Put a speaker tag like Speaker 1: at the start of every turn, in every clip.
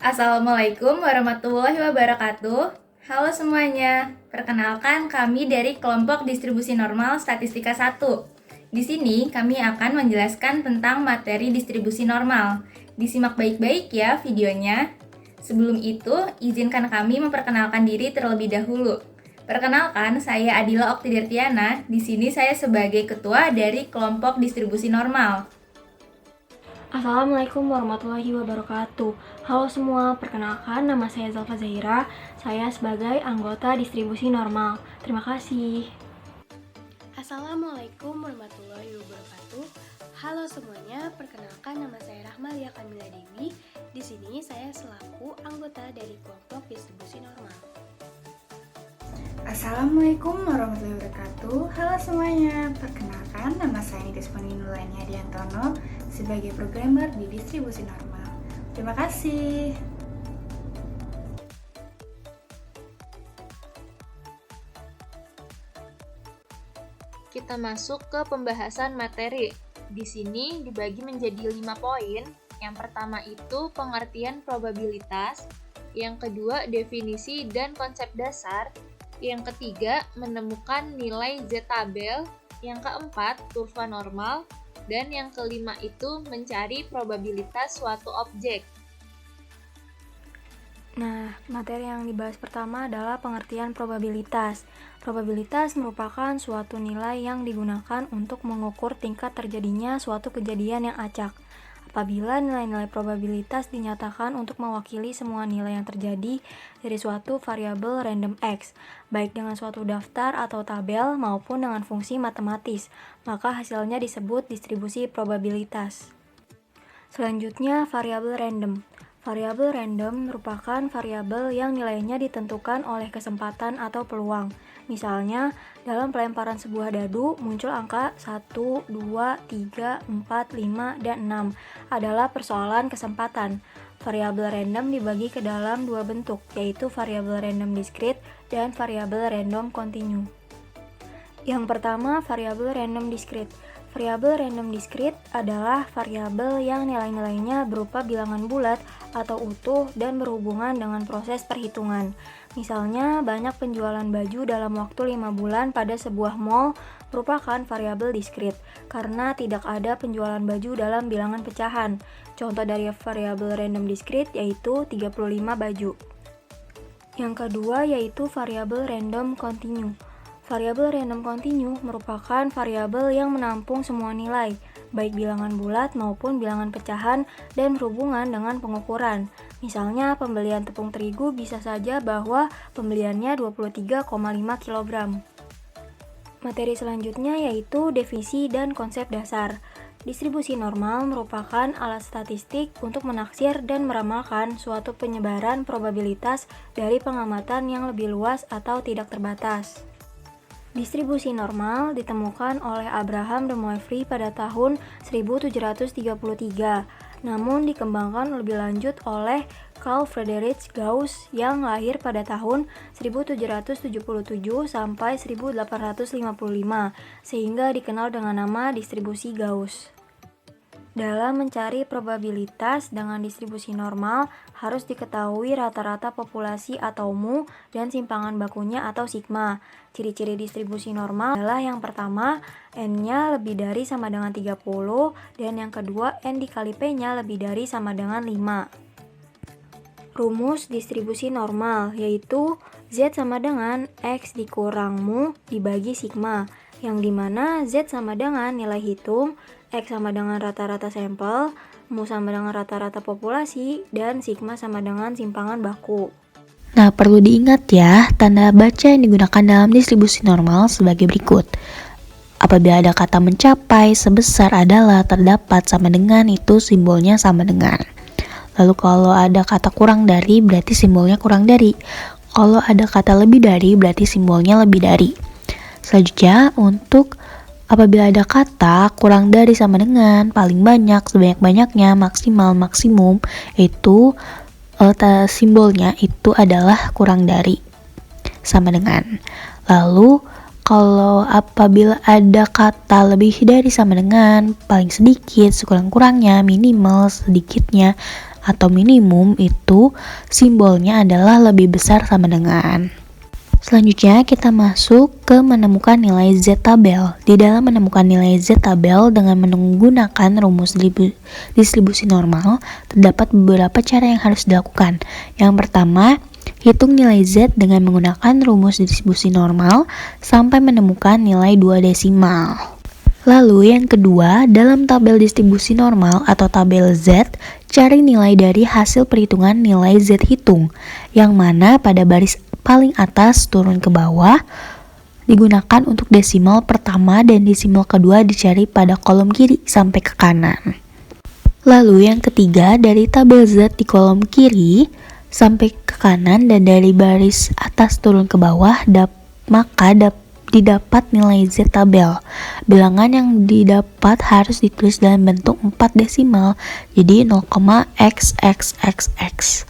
Speaker 1: Assalamualaikum warahmatullahi wabarakatuh. Halo semuanya, perkenalkan kami dari kelompok distribusi normal statistika 1. Di sini kami akan menjelaskan tentang materi distribusi normal. Disimak baik-baik ya videonya. Sebelum itu, izinkan kami memperkenalkan diri terlebih dahulu. Perkenalkan, saya Adila Oktidirtiana. Di sini saya sebagai ketua dari kelompok distribusi normal.
Speaker 2: Assalamualaikum warahmatullahi wabarakatuh. Halo semua, perkenalkan nama saya Zalfa Zahira. Saya sebagai anggota distribusi normal. Terima kasih.
Speaker 3: Assalamualaikum warahmatullahi wabarakatuh. Halo semuanya, perkenalkan nama saya Rahmalia Kamila Dewi. Di sini saya selaku anggota dari kelompok distribusi normal.
Speaker 4: Assalamualaikum warahmatullahi wabarakatuh. Halo semuanya, perkenalkan nama saya Nidus Nurulani Hadiantono sebagai programmer di distribusi normal. Terima kasih.
Speaker 5: Kita masuk ke pembahasan materi. Di sini dibagi menjadi 5 poin. Yang pertama itu pengertian probabilitas, yang kedua definisi dan konsep dasar, yang ketiga menemukan nilai Z-tabel, yang keempat kurva normal, dan yang kelima itu mencari probabilitas suatu objek.
Speaker 2: Nah, materi yang dibahas pertama adalah pengertian probabilitas. Probabilitas merupakan suatu nilai yang digunakan untuk mengukur tingkat terjadinya suatu kejadian yang acak. Apabila nilai-nilai probabilitas dinyatakan untuk mewakili semua nilai yang terjadi dari suatu variabel random X, baik dengan suatu daftar atau tabel maupun dengan fungsi matematis, maka hasilnya disebut distribusi probabilitas. Selanjutnya, variabel random. Variabel random merupakan variabel yang nilainya ditentukan oleh kesempatan atau peluang. Misalnya, dalam pelemparan sebuah dadu muncul angka 1, 2, 3, 4, 5, dan 6 adalah persoalan kesempatan. Variabel random dibagi ke dalam dua bentuk, yaitu variabel random discrete dan variabel random continue. Yang pertama, variabel random discrete. Variabel random discrete adalah variabel yang nilai-nilainya berupa bilangan bulat atau utuh dan berhubungan dengan proses perhitungan. Misalnya, banyak penjualan baju dalam waktu 5 bulan pada sebuah mall merupakan variabel discrete karena tidak ada penjualan baju dalam bilangan pecahan. Contoh dari variabel random discrete yaitu 35 baju. Yang kedua yaitu variabel random continue. Variabel random continue merupakan variabel yang menampung semua nilai, baik bilangan bulat maupun bilangan pecahan dan berhubungan dengan pengukuran. Misalnya, pembelian tepung terigu bisa saja bahwa pembeliannya 23,5 kg. Materi selanjutnya yaitu definisi dan konsep dasar. Distribusi normal merupakan alat statistik untuk menaksir dan meramalkan suatu penyebaran probabilitas dari pengamatan yang lebih luas atau tidak terbatas. Distribusi normal ditemukan oleh Abraham de Moivre pada tahun 1733, namun dikembangkan lebih lanjut oleh Carl Friedrich Gauss yang lahir pada tahun 1777 sampai 1855, sehingga dikenal dengan nama distribusi Gauss. Dalam mencari probabilitas dengan distribusi normal, harus diketahui rata-rata populasi atau mu dan simpangan bakunya atau sigma. Ciri-ciri distribusi normal adalah yang pertama, n-nya lebih dari sama dengan 30, dan yang kedua, n dikali p-nya lebih dari sama dengan 5. Rumus distribusi normal yaitu Z sama dengan X dikurang mu dibagi sigma, yang dimana Z sama dengan nilai hitung, X sama dengan rata-rata sampel, mu sama dengan rata-rata populasi, dan sigma sama dengan simpangan baku.
Speaker 6: Nah, perlu diingat ya, tanda baca yang digunakan dalam distribusi normal sebagai berikut. Apabila ada kata mencapai, sebesar, adalah, terdapat, sama dengan, itu simbolnya sama dengan. Lalu kalau ada kata kurang dari, berarti simbolnya kurang dari. Kalau ada kata lebih dari, berarti simbolnya lebih dari. Selanjutnya, untuk apabila ada kata kurang dari sama dengan, paling banyak, sebanyak-banyaknya, maksimal, maksimum, itu simbolnya itu adalah kurang dari sama dengan. Lalu kalau apabila ada kata lebih dari sama dengan, paling sedikit, sekurang-kurangnya, minimal, sedikitnya, atau minimum itu simbolnya adalah lebih besar sama dengan. Selanjutnya kita masuk ke menemukan nilai Z tabel. Di dalam menemukan nilai Z tabel dengan menggunakan rumus distribusi normal, terdapat beberapa cara yang harus dilakukan. Yang pertama, hitung nilai Z dengan menggunakan rumus distribusi normal sampai menemukan nilai 2 desimal. Lalu yang kedua, dalam tabel distribusi normal atau tabel Z, cari nilai dari hasil perhitungan nilai Z hitung, yang mana pada baris paling atas turun ke bawah digunakan untuk desimal pertama dan desimal kedua dicari pada kolom kiri sampai ke kanan. Lalu yang ketiga, dari tabel Z di kolom kiri sampai ke kanan dan dari baris atas turun ke bawah, didapat nilai Z tabel. Bilangan yang didapat harus ditulis dalam bentuk 4 desimal, jadi 0,xxxx.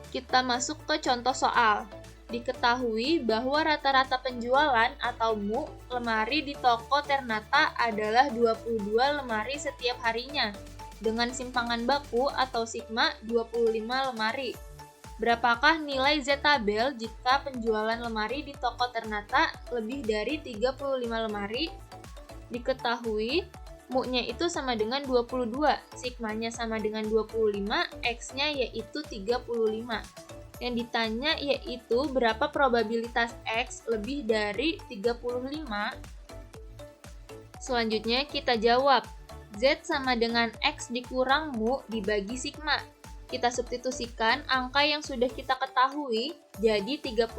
Speaker 5: Kita masuk ke contoh soal. Diketahui bahwa rata-rata penjualan atau MU lemari di toko Ternata adalah 22 lemari setiap harinya, dengan simpangan baku atau sigma 25 lemari. Berapakah nilai Z tabel jika penjualan lemari di toko Ternata lebih dari 35 lemari? Diketahui MU-nya itu sama dengan 22, sigmanya sama dengan 25, X-nya yaitu 35. Yang ditanya yaitu berapa probabilitas X lebih dari 35? Selanjutnya kita jawab. Z sama dengan X dikurang MU dibagi sigma. Kita substitusikan angka yang sudah kita ketahui, jadi 35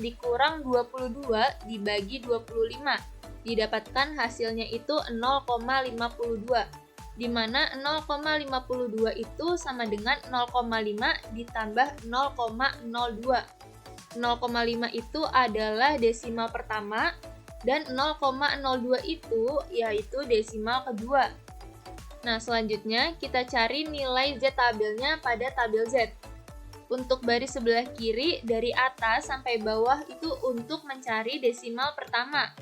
Speaker 5: dikurang 22 dibagi 25. Didapatkan hasilnya itu 0,52. Di mana 0,52 itu sama dengan 0,5 ditambah 0,02. 0,5 itu adalah desimal pertama dan 0,02 itu yaitu desimal kedua. Nah, selanjutnya kita cari nilai Z tabelnya pada tabel Z. Untuk baris sebelah kiri dari atas sampai bawah itu untuk mencari desimal pertama.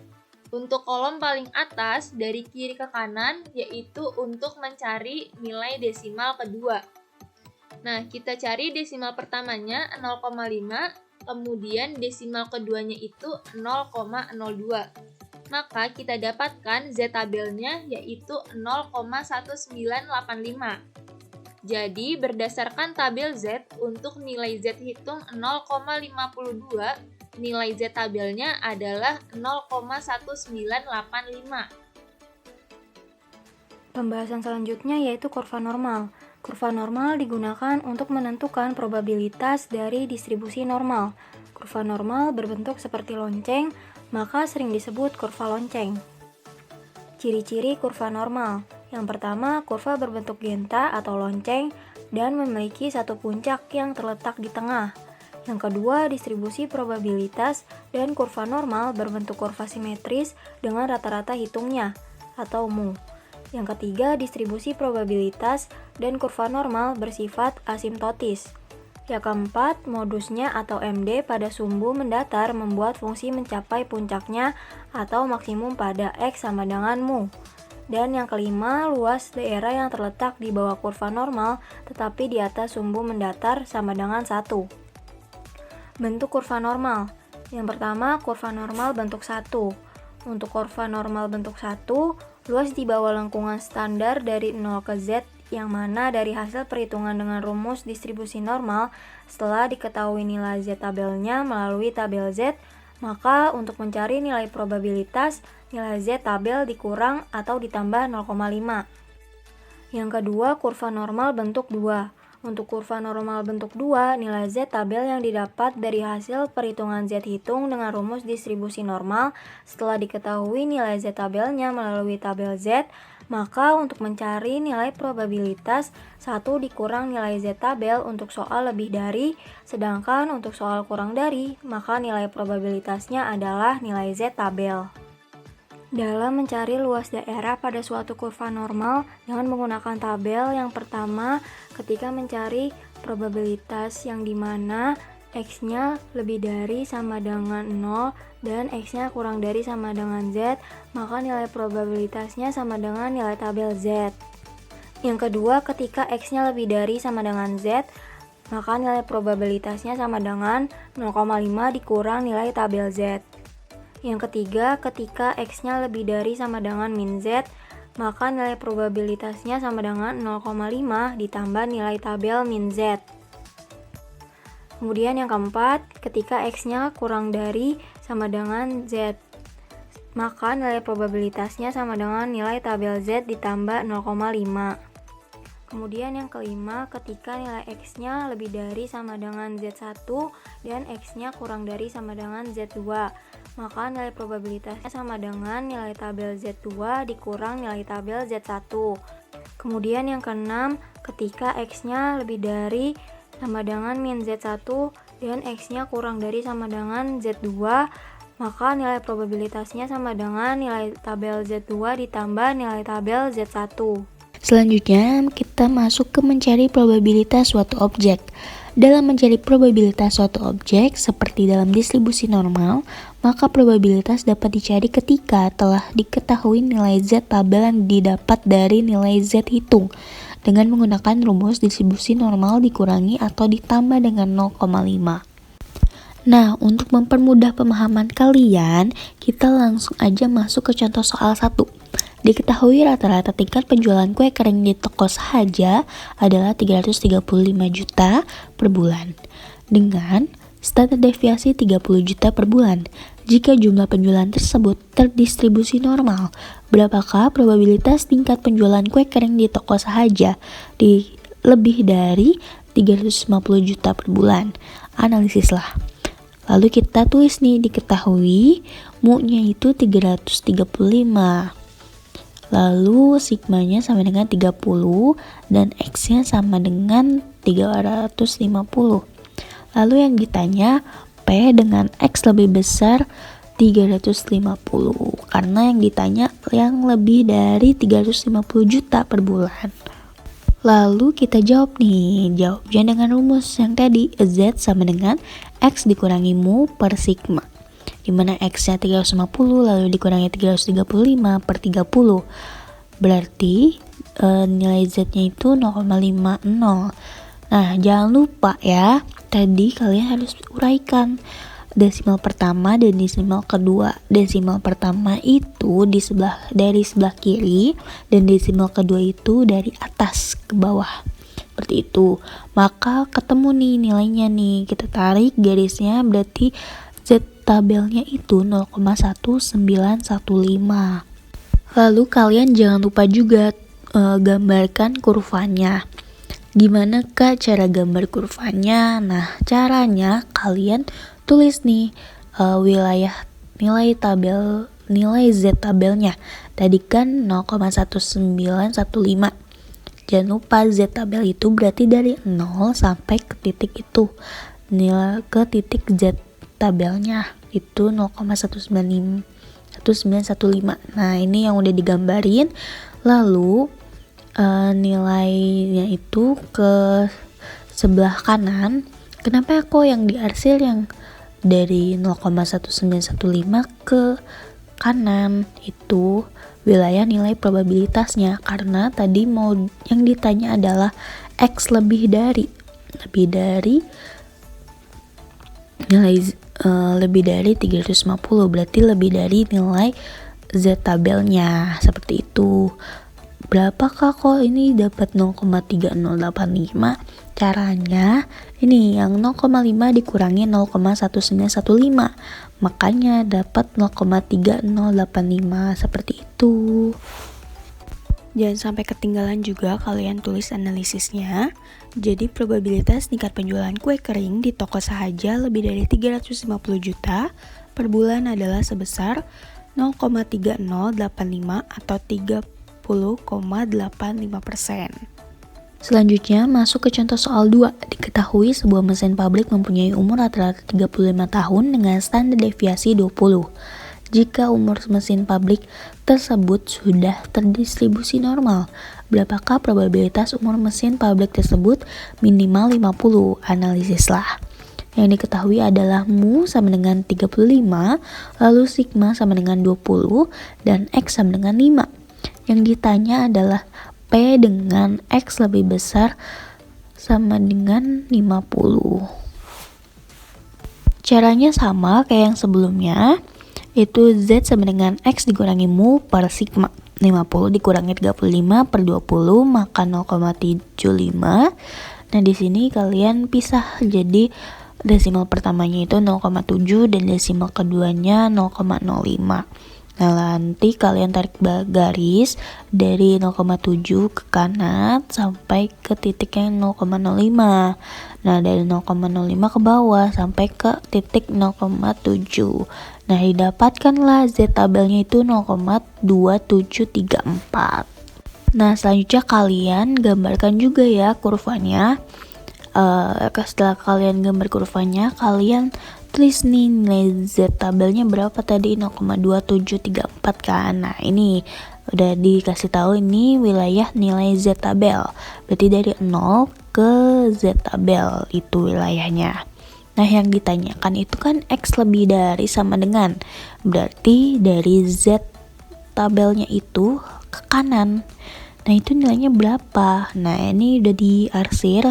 Speaker 5: Untuk kolom paling atas dari kiri ke kanan yaitu untuk mencari nilai desimal kedua. Nah, kita cari desimal pertamanya 0,5, kemudian desimal keduanya itu 0,02. Maka kita dapatkan Z tabelnya yaitu 0,1985. Jadi, berdasarkan tabel Z untuk nilai Z hitung 0,52, nilai Z tabelnya adalah 0,1985.
Speaker 2: Pembahasan selanjutnya yaitu kurva normal. Kurva normal digunakan untuk menentukan probabilitas dari distribusi normal. Kurva normal berbentuk seperti lonceng, maka sering disebut kurva lonceng. Ciri-ciri kurva normal. Yang pertama, kurva berbentuk genta atau lonceng dan memiliki satu puncak yang terletak di tengah. Yang kedua, distribusi probabilitas dan kurva normal berbentuk kurva simetris dengan rata-rata hitungnya atau MU. Yang ketiga, distribusi probabilitas dan kurva normal bersifat asimptotis. Yang keempat, modusnya atau MD pada sumbu mendatar membuat fungsi mencapai puncaknya atau maksimum pada X sama dengan MU. Dan yang kelima, luas daerah yang terletak di bawah kurva normal tetapi di atas sumbu mendatar sama dengan 1. Bentuk kurva normal. Yang pertama, kurva normal bentuk 1. Untuk kurva normal bentuk 1, luas di bawah lengkungan standar dari 0 ke Z yang mana dari hasil perhitungan dengan rumus distribusi normal setelah diketahui nilai Z tabelnya melalui tabel Z, maka untuk mencari nilai probabilitas, nilai Z tabel dikurang atau ditambah 0,5. Yang kedua, kurva normal bentuk 2. Untuk kurva normal bentuk 2, nilai Z tabel yang didapat dari hasil perhitungan Z hitung dengan rumus distribusi normal setelah diketahui nilai Z tabelnya melalui tabel Z, maka untuk mencari nilai probabilitas 1 dikurang nilai Z tabel untuk soal lebih dari, sedangkan untuk soal kurang dari, maka nilai probabilitasnya adalah nilai Z tabel. Dalam mencari luas daerah pada suatu kurva normal dengan menggunakan tabel, yang pertama ketika mencari probabilitas yang dimana X-nya lebih dari sama dengan 0 dan X-nya kurang dari sama dengan Z, maka nilai probabilitasnya sama dengan nilai tabel Z. Yang kedua, ketika X-nya lebih dari sama dengan Z, maka nilai probabilitasnya sama dengan 0,5 dikurang nilai tabel Z. Yang ketiga, ketika X-nya lebih dari sama dengan min Z, maka nilai probabilitasnya sama dengan 0,5 ditambah nilai tabel min Z. Kemudian yang keempat, ketika X-nya kurang dari sama dengan Z, maka nilai probabilitasnya sama dengan nilai tabel Z ditambah 0,5. Kemudian yang kelima, ketika nilai X-nya lebih dari sama dengan Z1 dan X-nya kurang dari sama dengan Z2, maka nilai probabilitasnya sama dengan nilai tabel Z2 dikurang nilai tabel Z1. Kemudian yang keenam, ketika X-nya lebih dari sama dengan min Z1 dan X-nya kurang dari sama dengan Z2, maka nilai probabilitasnya sama dengan nilai tabel Z2 ditambah nilai tabel Z1.
Speaker 6: Selanjutnya, kita masuk ke mencari probabilitas suatu objek. Dalam mencari probabilitas suatu objek, seperti dalam distribusi normal, maka probabilitas dapat dicari ketika telah diketahui nilai Z tabel yang didapat dari nilai Z hitung, dengan menggunakan rumus distribusi normal dikurangi atau ditambah dengan 0,5. Nah, untuk mempermudah pemahaman kalian, kita langsung aja masuk ke contoh soal 1. Diketahui rata-rata tingkat penjualan kue kering di toko sahaja adalah 335 juta per bulan, dengan standar deviasi 30 juta per bulan. Jika jumlah penjualan tersebut terdistribusi normal, berapakah probabilitas tingkat penjualan kue kering di toko sahaja di lebih dari 350 juta per bulan? Analisislah. Lalu kita tulis nih, diketahui mu-nya itu 335. Lalu sigmanya sama dengan 30 dan X-nya sama dengan 350. Lalu yang ditanya P dengan X lebih besar 350 karena yang ditanya yang lebih dari 350 juta per bulan. Lalu kita jawab nih, jawabnya dengan rumus yang tadi, Z sama dengan X dikurangi mu per sigma, dimana X-nya 350 lalu dikurangi 335 per 30, berarti nilai Z-nya itu 0,50. Nah, jangan lupa ya, tadi kalian harus uraikan desimal pertama dan desimal kedua. Desimal pertama itu dari sebelah kiri dan desimal kedua itu dari atas ke bawah. Seperti itu. Maka ketemu nih nilainya nih. Kita tarik garisnya, berarti Z tabelnya itu 0,1915. Lalu kalian jangan lupa juga gambarkan kurvanya. Gimana Kak cara gambar kurvanya? Nah, caranya kalian tulis nih wilayah nilai Z tabelnya. Tadi kan 0,1915. Jangan lupa Z tabel itu berarti dari 0 sampai ke titik itu. Nilai ke titik Z tabelnya itu 0,1915. Nah, ini yang udah digambarin. Lalu nilainya itu ke sebelah kanan. Kenapa kok yang diarsir yang dari 0,1915 ke kanan itu wilayah nilai probabilitasnya, karena tadi mau yang ditanya adalah X lebih dari nilai lebih dari 350, berarti lebih dari nilai Z tabelnya, seperti itu. Berapakah kok ini dapat 0,3085? Caranya ini yang 0,5 dikurangi 0,1915, makanya dapat 0,3085, seperti itu. Jangan sampai ketinggalan juga kalian tulis analisisnya. Jadi probabilitas tingkat penjualan kue kering di toko sahaja lebih dari 350 juta per bulan adalah sebesar 0,3085 atau 30,85%. Selanjutnya masuk ke contoh soal 2. Diketahui sebuah mesin pabrik mempunyai umur rata-rata 35 tahun dengan standar deviasi 20. Jika umur mesin pabrik tersebut sudah terdistribusi normal, berapakah probabilitas umur mesin pabrik tersebut minimal 50? Analisislah. Yang diketahui adalah mu sama dengan 35, lalu sigma sama dengan 20, dan X sama dengan 5. Yang ditanya adalah sampai dengan X lebih besar sama dengan 50. Caranya sama kayak yang sebelumnya, itu Z sama dengan X dikurangi mu per sigma. 50 dikurangi 35 per 20 maka 0,75. Nah di sini kalian pisah, jadi desimal pertamanya itu 0,7 dan desimal keduanya 0,05. Nah nanti kalian tarik garis dari 0,7 ke kanan sampai ke titik yang 0,05. Nah dari 0,05 ke bawah sampai ke titik 0,7. Nah didapatkanlah Z tabelnya itu 0,2734. Nah selanjutnya kalian gambarkan juga ya kurvanya. Setelah kalian gambar kurvanya, kalian tulis nih nilai Z tabelnya berapa tadi, 0,2734 kan. Nah ini udah dikasih tahu ini wilayah nilai Z tabel, berarti dari 0 ke Z tabel itu wilayahnya. Nah yang ditanyakan itu kan X lebih dari sama dengan, berarti dari Z tabelnya itu ke kanan. Nah itu nilainya berapa? Nah ini udah diarsir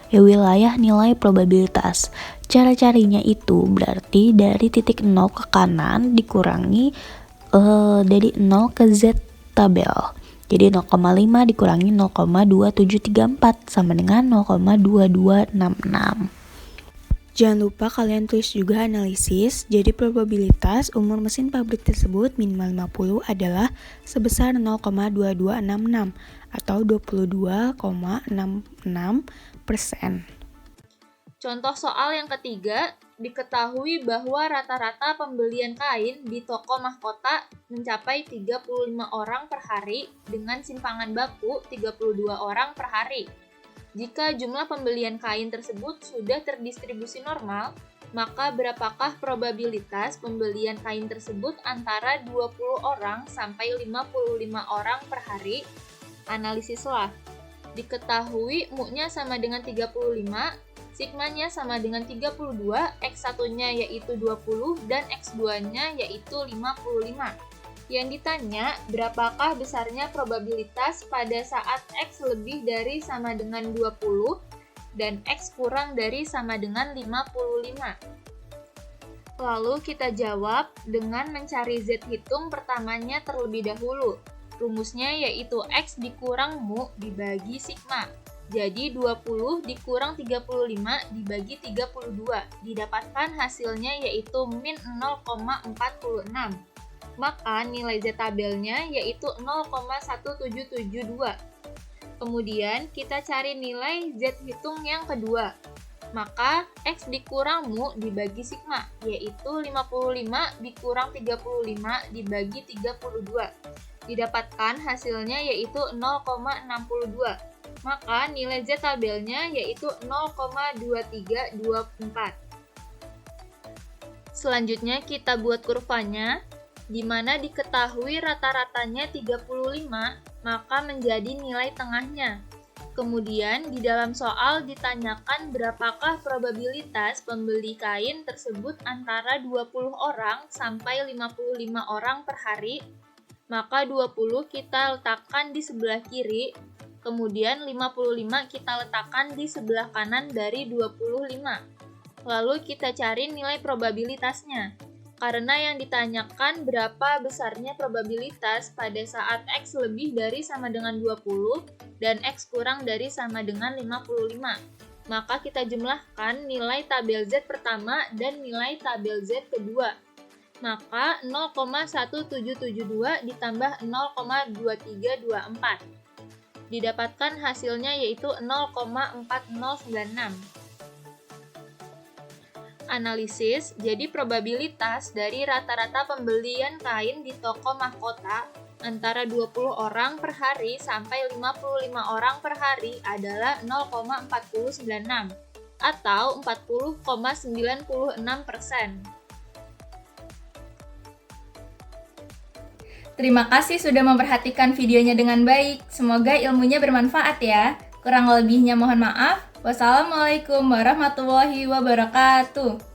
Speaker 6: ya wilayah nilai probabilitas. Cara carinya itu berarti dari titik 0 ke kanan dikurangi dari 0 ke Z tabel. Jadi 0,5 dikurangi 0,2734 sama dengan 0,2266. Jangan lupa kalian tulis juga analisis. Jadi probabilitas umur mesin pabrik tersebut minimal 50 adalah sebesar 0,2266 atau 22,66%.
Speaker 5: Contoh soal yang ketiga, diketahui bahwa rata-rata pembelian kain di toko mahkota mencapai 35 orang per hari dengan simpangan baku 32 orang per hari. Jika jumlah pembelian kain tersebut sudah terdistribusi normal, maka berapakah probabilitas pembelian kain tersebut antara 20 orang sampai 55 orang per hari? Analisislah. Diketahui mu-nya sama dengan 35, sigmanya sama dengan 32, X1-nya yaitu 20, dan X2-nya yaitu 55. Yang ditanya, berapakah besarnya probabilitas pada saat X lebih dari sama dengan 20 dan X kurang dari sama dengan 55? Lalu kita jawab dengan mencari Z hitung pertamanya terlebih dahulu. Rumusnya yaitu X dikurang mu dibagi sigma. Jadi 20 dikurang 35 dibagi 32. Didapatkan hasilnya yaitu min 0,46. Maka nilai Z tabelnya yaitu 0,1772. Kemudian kita cari nilai Z hitung yang kedua. Maka X dikurang mu dibagi sigma, yaitu 55 dikurang 35 dibagi 32. Didapatkan hasilnya yaitu 0,62. Maka nilai Z tabelnya yaitu 0,2324. Selanjutnya kita buat kurvanya, di mana diketahui rata-ratanya 35, maka menjadi nilai tengahnya. Kemudian di dalam soal ditanyakan berapakah probabilitas pembeli kain tersebut antara 20 orang sampai 55 orang per hari. Maka 20 kita letakkan di sebelah kiri, kemudian 55 kita letakkan di sebelah kanan dari 25. Lalu kita cari nilai probabilitasnya. Karena yang ditanyakan berapa besarnya probabilitas pada saat X lebih dari sama dengan 20 dan X kurang dari sama dengan 55. Maka kita jumlahkan nilai tabel Z pertama dan nilai tabel Z kedua. Maka 0,1772 ditambah 0,2324. Didapatkan hasilnya yaitu 0,4096. Analisis, jadi probabilitas dari rata-rata pembelian kain di toko mahkota antara 20 orang per hari sampai 55 orang per hari adalah 0,4096 atau 40,96%.
Speaker 1: Terima kasih sudah memperhatikan videonya dengan baik. Semoga ilmunya bermanfaat ya. Kurang lebihnya mohon maaf. Wassalamualaikum warahmatullahi wabarakatuh.